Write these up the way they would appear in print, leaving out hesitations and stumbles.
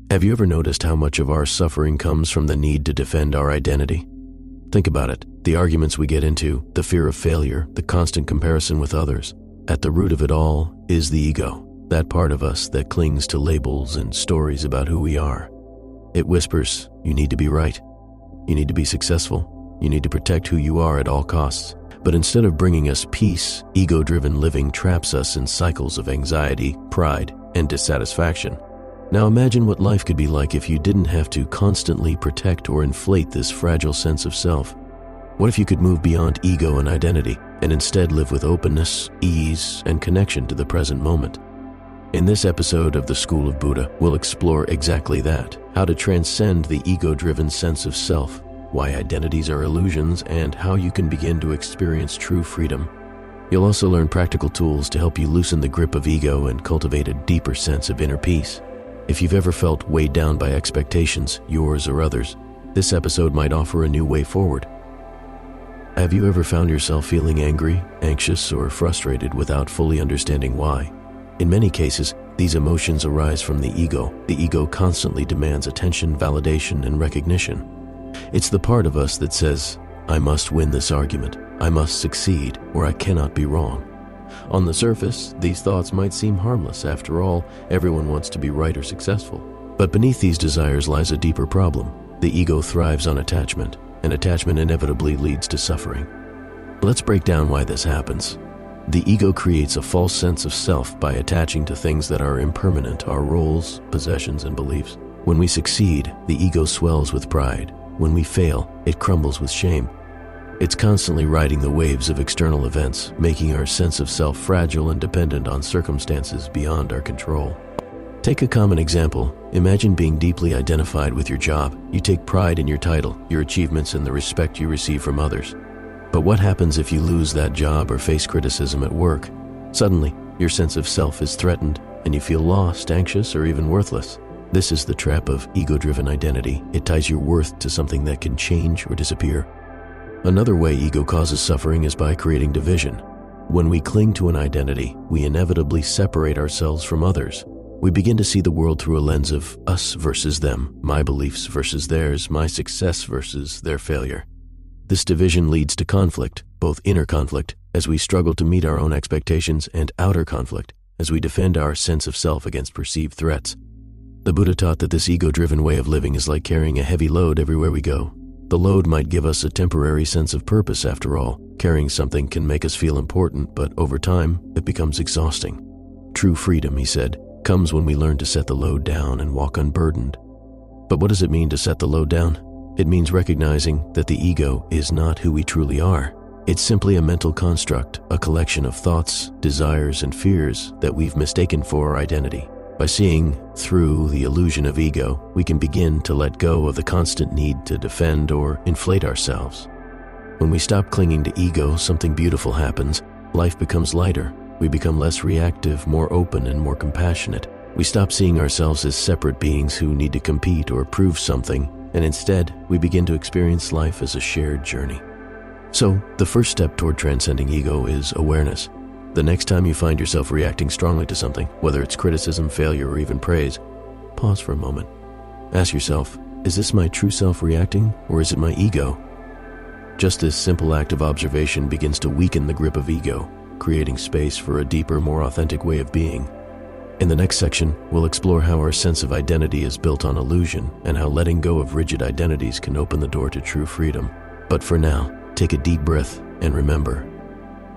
Have you ever noticed how much of our suffering comes from the need to defend our identity? Think about it. The arguments we get into, the fear of failure, the constant comparison with others. At the root of it all is the ego, that part of us that clings to labels and stories about who we are. It whispers, you need to be right. You need to be successful. You need to protect who you are at all costs. But instead of bringing us peace, ego-driven living traps us in cycles of anxiety, pride, and dissatisfaction. Now imagine what life could be like if you didn't have to constantly protect or inflate this fragile sense of self. What if you could move beyond ego and identity and instead live with openness, ease, and connection to the present moment? In this episode of the School of Buddha, we'll explore exactly that, how to transcend the ego-driven sense of self, why identities are illusions, and how you can begin to experience true freedom. You'll also learn practical tools to help you loosen the grip of ego and cultivate a deeper sense of inner peace. If you've ever felt weighed down by expectations, yours or others, this episode might offer a new way forward. Have you ever found yourself feeling angry, anxious, or frustrated without fully understanding why? In many cases, these emotions arise from the ego. The ego constantly demands attention, validation, and recognition. It's the part of us that says, I must win this argument, I must succeed, or I cannot be wrong. On the surface, these thoughts might seem harmless. After all, everyone wants to be right or successful. But beneath these desires lies a deeper problem. The ego thrives on attachment, and attachment inevitably leads to suffering. Let's break down why this happens. The ego creates a false sense of self by attaching to things that are impermanent, our roles, possessions, and beliefs. When we succeed, the ego swells with pride. When we fail, it crumbles with shame. It's constantly riding the waves of external events, making our sense of self fragile and dependent on circumstances beyond our control. Take a common example. Imagine being deeply identified with your job. You take pride in your title, your achievements, and the respect you receive from others. But what happens if you lose that job or face criticism at work? Suddenly, your sense of self is threatened, and you feel lost, anxious, or even worthless. This is the trap of ego-driven identity. It ties your worth to something that can change or disappear. Another way ego causes suffering is by creating division. When we cling to an identity, we inevitably separate ourselves from others. We begin to see the world through a lens of us versus them, my beliefs versus theirs, my success versus their failure. This division leads to conflict, both inner conflict, as we struggle to meet our own expectations, and outer conflict, as we defend our sense of self against perceived threats. The Buddha taught that this ego-driven way of living is like carrying a heavy load everywhere we go. The load might give us a temporary sense of purpose after all. Carrying something can make us feel important, but over time, it becomes exhausting. True freedom, he said, comes when we learn to set the load down and walk unburdened. But what does it mean to set the load down? It means recognizing that the ego is not who we truly are. It's simply a mental construct, a collection of thoughts, desires, and fears that we've mistaken for our identity. By seeing through the illusion of ego, we can begin to let go of the constant need to defend or inflate ourselves. When we stop clinging to ego, something beautiful happens. Life becomes lighter. We become less reactive, more open, and more compassionate. We stop seeing ourselves as separate beings who need to compete or prove something, and instead, we begin to experience life as a shared journey. So, the first step toward transcending ego is awareness. The next time you find yourself reacting strongly to something, whether it's criticism, failure, or even praise, pause for a moment. Ask yourself, is this my true self reacting, or is it my ego? Just this simple act of observation begins to weaken the grip of ego, creating space for a deeper, more authentic way of being. In the next section, we'll explore how our sense of identity is built on illusion and how letting go of rigid identities can open the door to true freedom. But for now, take a deep breath and remember,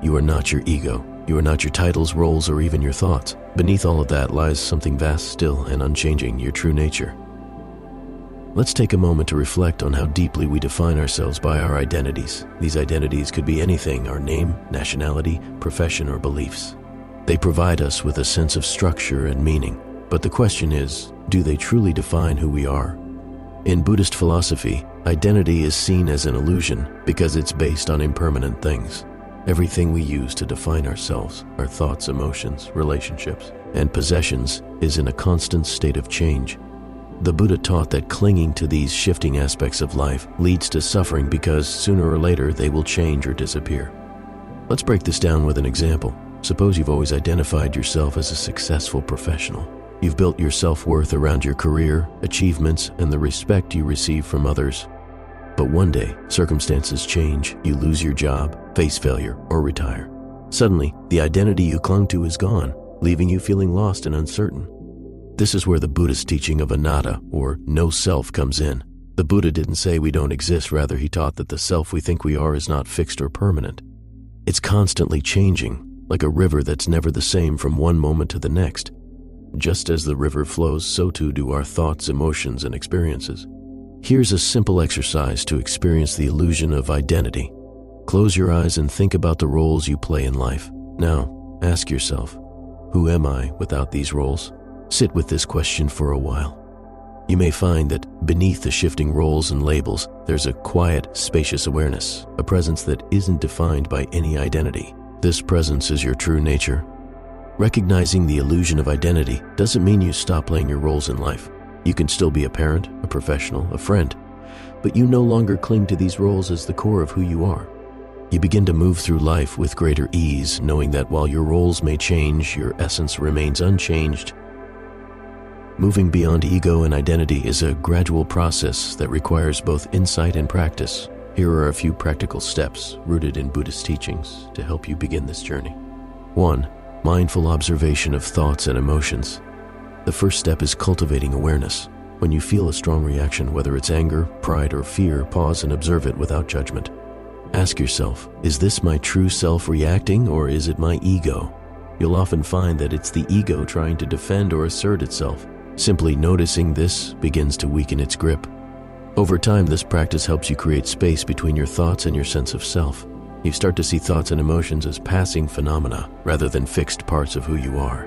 you are not your ego. You are not your titles, roles, or even your thoughts. Beneath all of that lies something vast, still, and unchanging, your true nature. Let's take a moment to reflect on how deeply we define ourselves by our identities. These identities could be anything: our name, nationality, profession, or beliefs. They provide us with a sense of structure and meaning. But the question is, do they truly define who we are? In Buddhist philosophy, identity is seen as an illusion because it's based on impermanent things. Everything we use to define ourselves, our thoughts, emotions, relationships, and possessions, is in a constant state of change. The Buddha taught that clinging to these shifting aspects of life leads to suffering because sooner or later they will change or disappear. Let's break this down with an example. Suppose you've always identified yourself as a successful professional. You've built your self-worth around your career, achievements, and the respect you receive from others. But one day, circumstances change, you lose your job, face failure, or retire. Suddenly, the identity you clung to is gone, leaving you feeling lost and uncertain. This is where the Buddhist teaching of Anatta, or no self, comes in. The Buddha didn't say we don't exist, rather he taught that the self we think we are is not fixed or permanent. It's constantly changing, like a river that's never the same from one moment to the next. Just as the river flows, so too do our thoughts, emotions, and experiences. Here's a simple exercise to experience the illusion of identity. Close your eyes and think about the roles you play in life. Now, ask yourself, who am I without these roles? Sit with this question for a while. You may find that beneath the shifting roles and labels, there's a quiet, spacious awareness, a presence that isn't defined by any identity. This presence is your true nature. Recognizing the illusion of identity doesn't mean you stop playing your roles in life. You can still be a parent, a professional, a friend, but you no longer cling to these roles as the core of who you are. You begin to move through life with greater ease, knowing that while your roles may change, your essence remains unchanged. Moving beyond ego and identity is a gradual process that requires both insight and practice. Here are a few practical steps rooted in Buddhist teachings to help you begin this journey. 1. Mindful observation of thoughts and emotions. The first step is cultivating awareness. When you feel a strong reaction, whether it's anger, pride, or fear, pause and observe it without judgment. Ask yourself, is this my true self reacting, or is it my ego? You'll often find that it's the ego trying to defend or assert itself. Simply noticing this begins to weaken its grip. Over time, this practice helps you create space between your thoughts and your sense of self. You start to see thoughts and emotions as passing phenomena rather than fixed parts of who you are.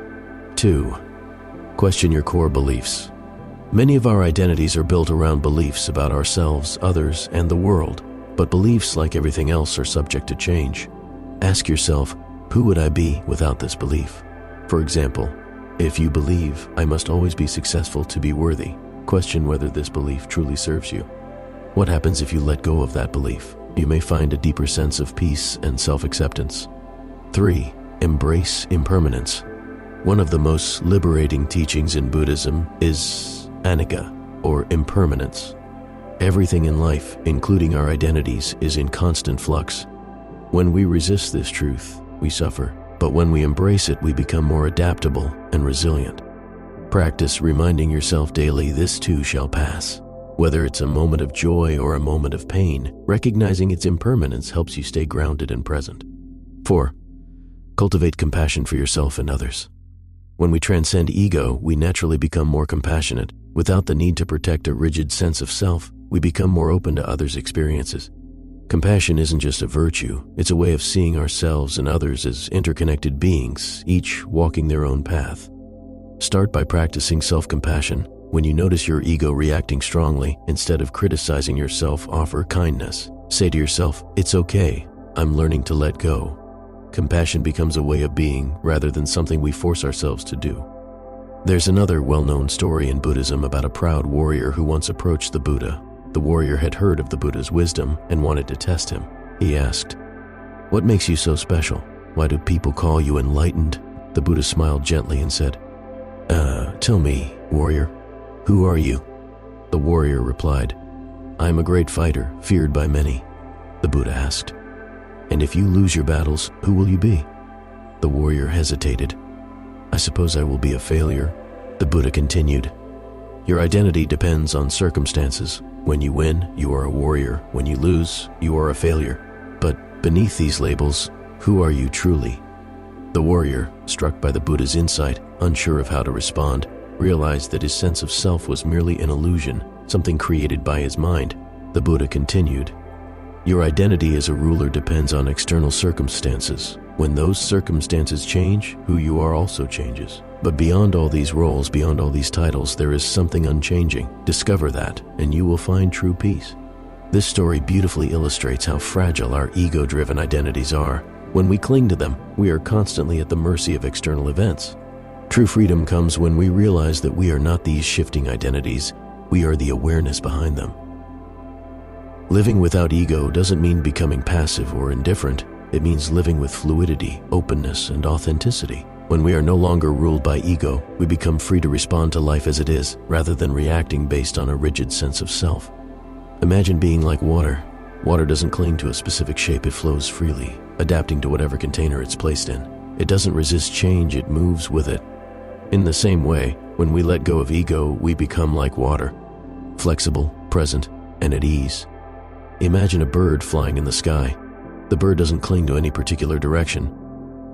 2. Question your core beliefs. Many of our identities are built around beliefs about ourselves, others, and the world, but beliefs, like everything else, are subject to change. Ask yourself, who would I be without this belief? For example, if you believe, I must always be successful to be worthy, question whether this belief truly serves you. What happens if you let go of that belief? You may find a deeper sense of peace and self-acceptance. 3. Embrace impermanence. One of the most liberating teachings in Buddhism is Anatta, or impermanence. Everything in life, including our identities, is in constant flux. When we resist this truth, we suffer, but when we embrace it, we become more adaptable and resilient. Practice reminding yourself daily, this too shall pass. Whether it's a moment of joy or a moment of pain, recognizing its impermanence helps you stay grounded and present. 4. Cultivate compassion for yourself and others. When we transcend ego, we naturally become more compassionate. Without the need to protect a rigid sense of self, we become more open to others' experiences. Compassion isn't just a virtue, it's a way of seeing ourselves and others as interconnected beings, each walking their own path. Start by practicing self-compassion. When you notice your ego reacting strongly, instead of criticizing yourself, offer kindness. Say to yourself, it's okay, I'm learning to let go. Compassion becomes a way of being rather than something we force ourselves to do. There's another well-known story in Buddhism about a proud warrior who once approached the Buddha. The warrior had heard of the Buddha's wisdom and wanted to test him. He asked, "What makes you so special? Why do people call you enlightened?" The Buddha smiled gently and said, Tell me, warrior, who are you?" The warrior replied, "I am a great fighter, feared by many." The Buddha asked, "And if you lose your battles, who will you be?" The warrior hesitated. "I suppose I will be a failure." The Buddha continued, "Your identity depends on circumstances. When you win, you are a warrior. When you lose, you are a failure. But beneath these labels, who are you truly?" The warrior, struck by the Buddha's insight, unsure of how to respond, realized that his sense of self was merely an illusion, something created by his mind. The Buddha continued, "Your identity as a ruler depends on external circumstances. When those circumstances change, who you are also changes. But beyond all these roles, beyond all these titles, there is something unchanging. Discover that, and you will find true peace." This story beautifully illustrates how fragile our ego-driven identities are. When we cling to them, we are constantly at the mercy of external events. True freedom comes when we realize that we are not these shifting identities, we are the awareness behind them. Living without ego doesn't mean becoming passive or indifferent. It means living with fluidity, openness, and authenticity. When we are no longer ruled by ego, we become free to respond to life as it is, rather than reacting based on a rigid sense of self. Imagine being like water. Water doesn't cling to a specific shape, it flows freely, adapting to whatever container it's placed in. It doesn't resist change, it moves with it. In the same way, when we let go of ego, we become like water, flexible, present, and at ease. Imagine a bird flying in the sky. The bird doesn't cling to any particular direction.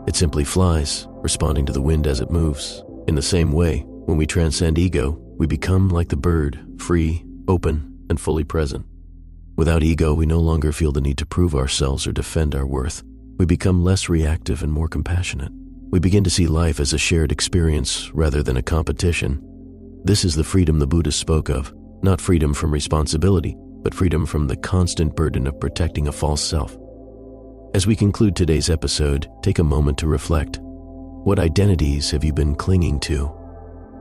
It simply flies, responding to the wind as it moves. In the same way, when we transcend ego, we become like the bird, free, open, and fully present. Without ego, we no longer feel the need to prove ourselves or defend our worth. We become less reactive and more compassionate. We begin to see life as a shared experience rather than a competition. This is the freedom the Buddhists spoke of, not freedom from responsibility, but freedom from the constant burden of protecting a false self. As we conclude today's episode, take a moment to reflect. What identities have you been clinging to?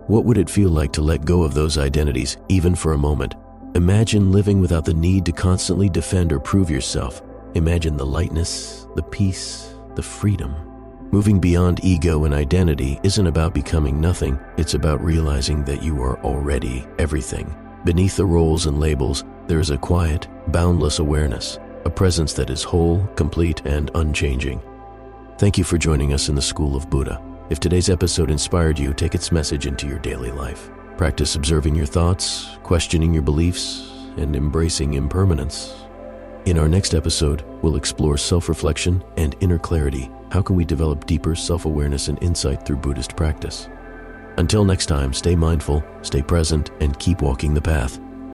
What would it feel like to let go of those identities, even for a moment? Imagine living without the need to constantly defend or prove yourself. Imagine the lightness, the peace, the freedom. Moving beyond ego and identity isn't about becoming nothing, it's about realizing that you are already everything. Beneath the roles and labels, there is a quiet, boundless awareness, a presence that is whole, complete, and unchanging. Thank you for joining us in the School of Buddha. If today's episode inspired you, take its message into your daily life. Practice observing your thoughts, questioning your beliefs, and embracing impermanence. In our next episode, we'll explore self-reflection and inner clarity. How can we develop deeper self-awareness and insight through Buddhist practice? Until next time, stay mindful, stay present, and keep walking the path.